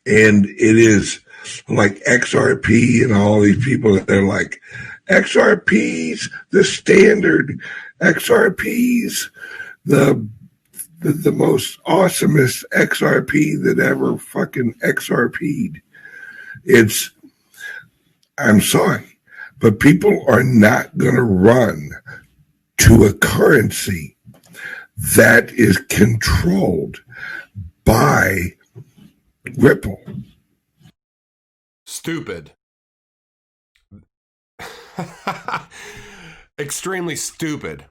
And it is like XRP and all these people, they're like, XRP's the standard, XRP's the most awesomest XRP that ever fucking XRP'd. It's, I'm sorry, but people are not going to run to a currency that is controlled by Ripple. Stupid. Extremely stupid.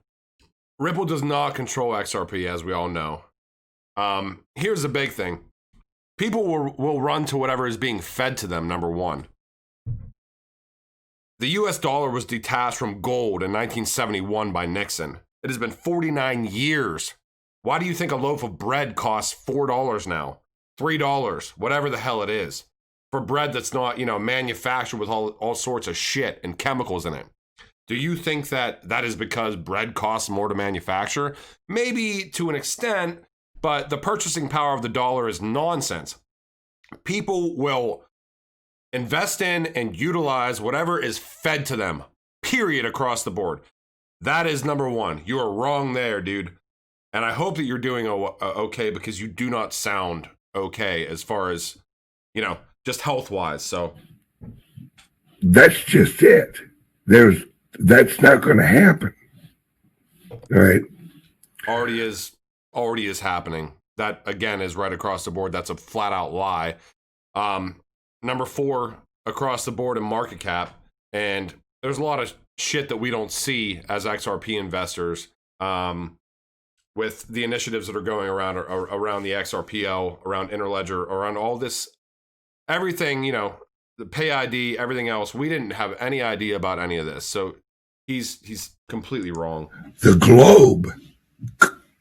Ripple does not control XRP, as we all know. Here's the big thing. People will run to whatever is being fed to them, number one. The US dollar was detached from gold in 1971 by Nixon. It has been 49 years. Why do you think a loaf of bread costs $4 now? $3, whatever the hell it is. For bread that's not, manufactured with all sorts of shit and chemicals in it. Do you think that is because bread costs more to manufacture? Maybe to an extent, but the purchasing power of the dollar is nonsense. People will invest in and utilize whatever is fed to them, period, across the board. That is number one. You are wrong there, dude. And I hope that you're doing okay, because you do not sound okay as far as, just health-wise. So that's just it. That's not going to happen. All right. Already is happening. That, again, is right across the board. That's a flat-out lie. Number 4 across the board in market cap. And there's a lot of shit that we don't see as XRP investors with the initiatives that are going around the XRPL, around Interledger, around all this, everything, the pay ID, everything else. We didn't have any idea about any of this. So he's completely wrong. The globe,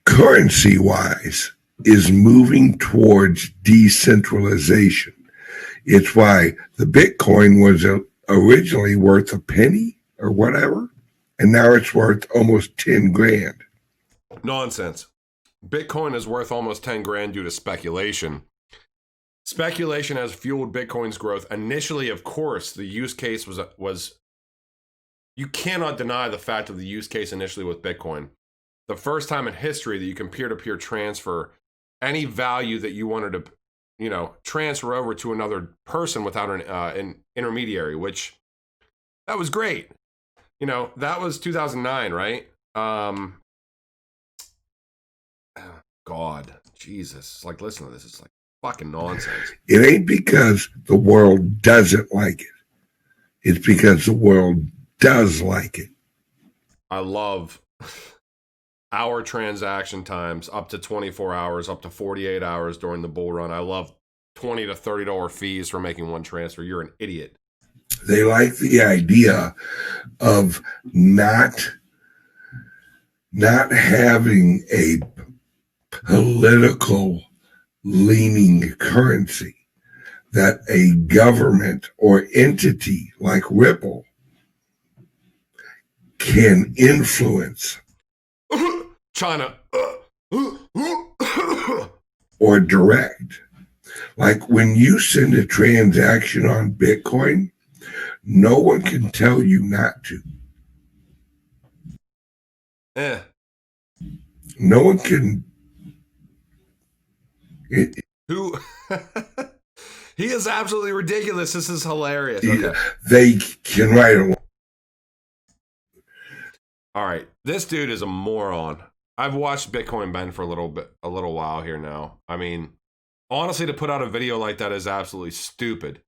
currency-wise, is moving towards decentralization. It's why the Bitcoin was originally worth a penny or whatever, and now it's worth almost 10 grand. Nonsense. Bitcoin is worth almost 10 grand due to speculation. Speculation has fueled Bitcoin's growth. Initially, of course, the use case was you cannot deny the fact of the use case initially with Bitcoin. The first time in history that you can peer-to-peer transfer any value that you wanted to, transfer over to another person without an intermediary, which that was great. That was 2009, right? God, Jesus. Like, listen to this. It's like fucking nonsense. It ain't because the world doesn't like it. It's because the world does like it. I love our transaction times up to 24 hours, up to 48 hours during the bull run. I love $20 to $30 fees for making one transfer. You're an idiot. They like the idea of not having a political leaning currency that a government or entity like Ripple can influence China or direct. Like when you send a transaction on Bitcoin, no one can tell you not to. No one can. Who? He is absolutely ridiculous. This is hilarious. Okay. They can write a. All right, this dude is a moron. I've watched Bitcoin Ben for a little while here now. I mean, honestly, to put out a video like that is absolutely stupid.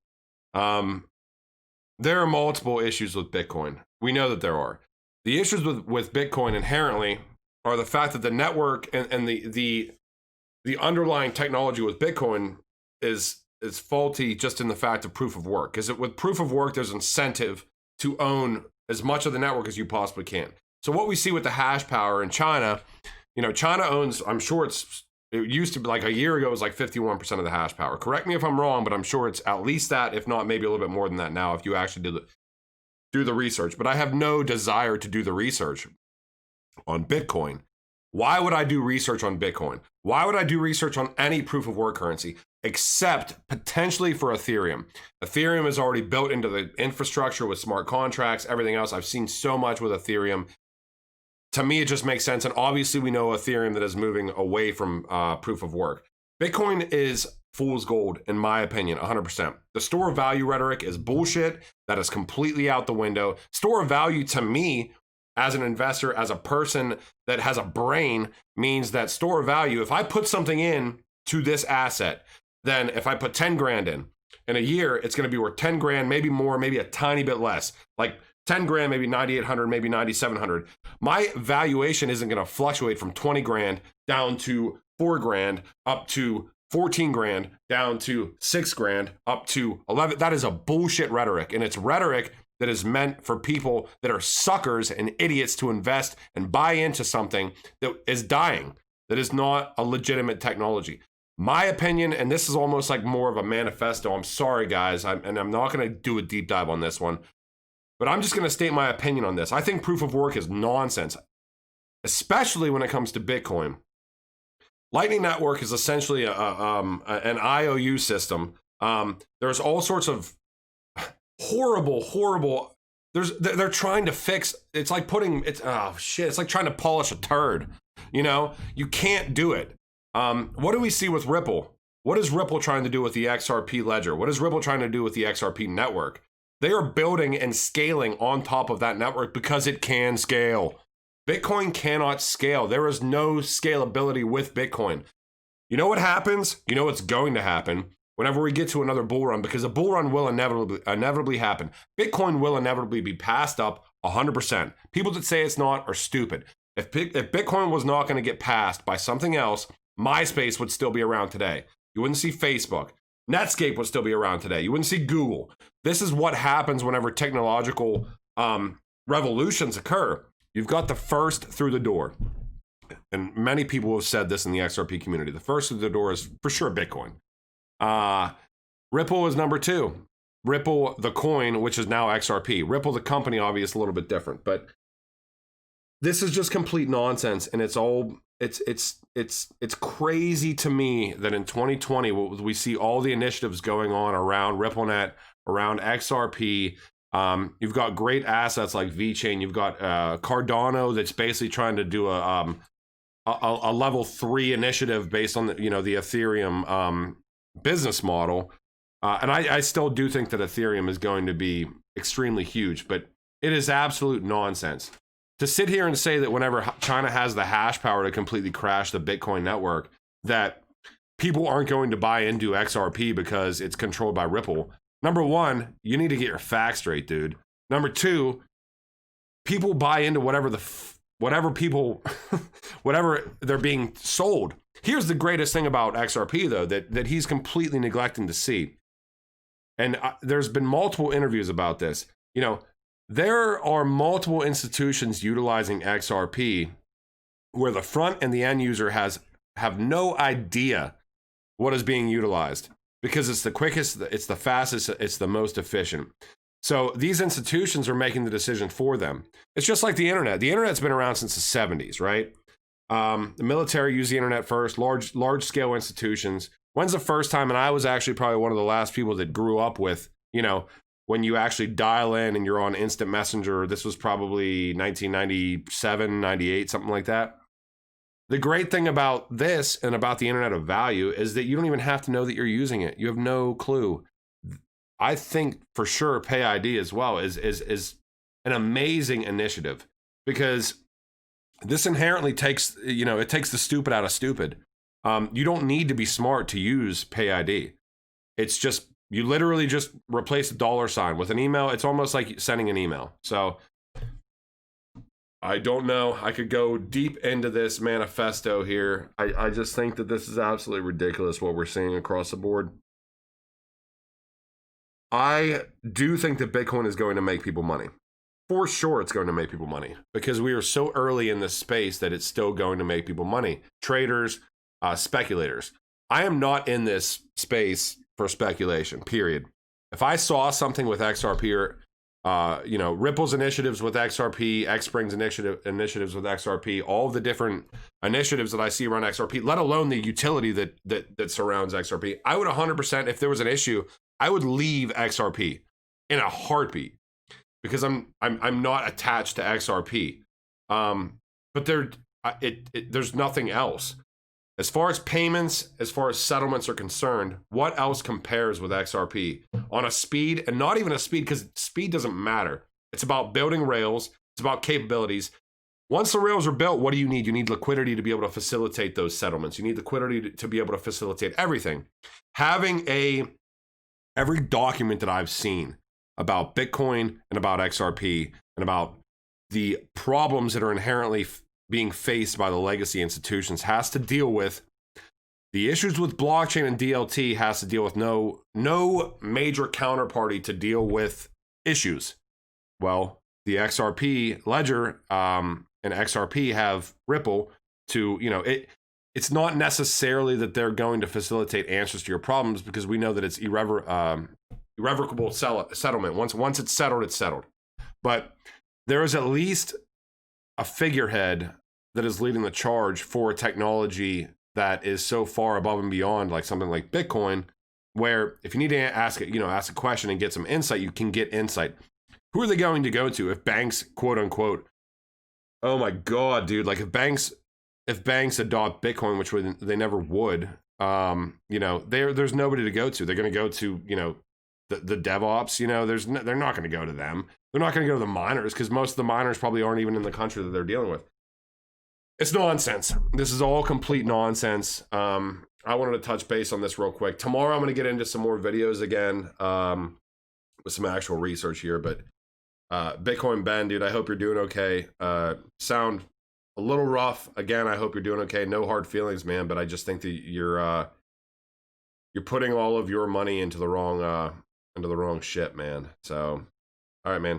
There are multiple issues with Bitcoin. We know that there are. The issues with Bitcoin inherently are the fact that the network and the underlying technology with Bitcoin is faulty just in the fact of proof of work. Because with proof of work, there's incentive to own as much of the network as you possibly can. So what we see with the hash power in China, China owns, I'm sure it used to be like a year ago, it was like 51% of the hash power. Correct me if I'm wrong, but I'm sure it's at least that, if not maybe a little bit more than that now, if you actually do the research. But I have no desire to do the research on Bitcoin. Why would I do research on Bitcoin? Why would I do research on any proof of work currency? except potentially for Ethereum. Ethereum is already built into the infrastructure with smart contracts, everything else. I've seen so much with Ethereum. To me, it just makes sense. And obviously, we know Ethereum that is moving away from proof of work. Bitcoin is fool's gold, in my opinion, 100%. The store of value rhetoric is bullshit. That is completely out the window. Store of value, to me, as an investor, as a person that has a brain, means that store of value, if I put something in to this asset, then if I put 10 grand in a year, it's going to be worth 10 grand, maybe more, maybe a tiny bit less. Like 10 grand, maybe 9,800, maybe 9,700. My valuation isn't going to fluctuate from 20 grand down to 4 grand, up to 14 grand, down to 6 grand, up to 11. That is a bullshit rhetoric. And it's rhetoric that is meant for people that are suckers and idiots to invest and buy into something that is dying, that is not a legitimate technology. My opinion, and this is almost like more of a manifesto. I'm sorry, guys, and I'm not going to do a deep dive on this one, but I'm just going to state my opinion on this. I think proof of work is nonsense, especially when it comes to Bitcoin. Lightning Network is essentially an IOU system. There's all sorts of horrible. They're trying to fix. It's like it's like trying to polish a turd. You know, you can't do it. What do we see with Ripple? What is Ripple trying to do with the XRP ledger? What is Ripple trying to do with the XRP network? They are building and scaling on top of that network because it can scale. Bitcoin cannot scale. There is no scalability with Bitcoin. You know what happens? You know what's going to happen whenever we get to another bull run, because a bull run will inevitably happen. Bitcoin will inevitably be passed up 100%. People that say it's not are stupid. If Bitcoin was not going to get passed by something else, MySpace would still be around today. You wouldn't see Facebook. Netscape would still be around today. You wouldn't see Google. This is what happens whenever technological revolutions occur. You've got the first through the door. And many people have said this in the XRP community. The first through the door is for sure Bitcoin. Ripple is number 2. Ripple, the coin, which is now XRP. Ripple, the company, obviously a little bit different. But this is just complete nonsense. And it's crazy to me that in 2020 we see all the initiatives going on around RippleNet, around XRP. You've got great assets like VeChain. You've got Cardano that's basically trying to do a level 3 initiative based on the Ethereum business model. And I still do think that Ethereum is going to be extremely huge, but it is absolute nonsense. To sit here and say that whenever China has the hash power to completely crash the Bitcoin network, that people aren't going to buy into XRP because it's controlled by Ripple. Number 1, you need to get your facts straight, dude. Number 2, people buy into whatever they're being sold. Here's the greatest thing about XRP, though, that he's completely neglecting to see. And there's been multiple interviews about this. You know, there are multiple institutions utilizing XRP where the front and the end user have no idea what is being utilized because it's the quickest, it's the fastest, it's the most efficient. So these institutions are making the decision for them. It's just like the internet. The internet's been around since the 70s, right? The military used the internet first, large scale institutions. When's the first time? And I was actually probably one of the last people that grew up with, when you actually dial in and you're on instant messenger. This was probably 1997, 98, something like that. The great thing about this and about the internet of value is that you don't even have to know that you're using it. You have no clue. I think for sure PayID as well is an amazing initiative, because this inherently takes, it takes the stupid out of stupid. You don't need to be smart to use PayID. It's just, you literally just replace the $sign with an email. It's almost like sending an email. So I don't know. I could go deep into this manifesto here. I just think that this is absolutely ridiculous what we're seeing across the board. I do think that Bitcoin is going to make people money. For sure it's going to make people money because we are so early in this space that it's still going to make people money. Traders, speculators. I am not in this space for speculation, period. If I saw something with XRP Ripple's initiatives with XRP, Xspring's initiatives with XRP, all the different initiatives that I see around XRP, let alone the utility that surrounds XRP. I would 100%, if there was an issue, I would leave XRP in a heartbeat because I'm not attached to XRP. But there's nothing else. As far as payments, as far as settlements are concerned, what else compares with XRP on a speed, and not even a speed, because speed doesn't matter. It's about building rails. It's about capabilities. Once the rails are built, what do you need? You need liquidity to be able to facilitate those settlements. You need liquidity to be able to facilitate everything. Every document that I've seen about Bitcoin and about XRP and about the problems that are inherently being faced by the legacy institutions has to deal with the issues with blockchain, and DLT has to deal with no major counterparty to deal with issues. Well, the XRP ledger and XRP have Ripple to, it's not necessarily that they're going to facilitate answers to your problems, because we know that it's irrevocable settlement. Once it's settled, it's settled. But there is at least a figurehead that is leading the charge for a technology that is so far above and beyond, like something like Bitcoin, where if you need to ask a question and get some insight, you can get insight. Who are they going to go to if banks, quote unquote, oh my God, dude, like if banks adopt Bitcoin, which they never would, there's nobody to go to. They're going to go to, the DevOps, they're not going to go to them. They're not going to go to the miners, because most of the miners probably aren't even in the country that they're dealing with. It's nonsense. This is all complete nonsense. I wanted to touch base on this real quick. Tomorrow I'm going to get into some more videos again with some actual research here. But Bitcoin Ben, dude, I hope you're doing okay. Sound a little rough. Again, I hope you're doing okay. No hard feelings, man. But I just think that you're putting all of your money into the wrong shit, man. So, all right, man.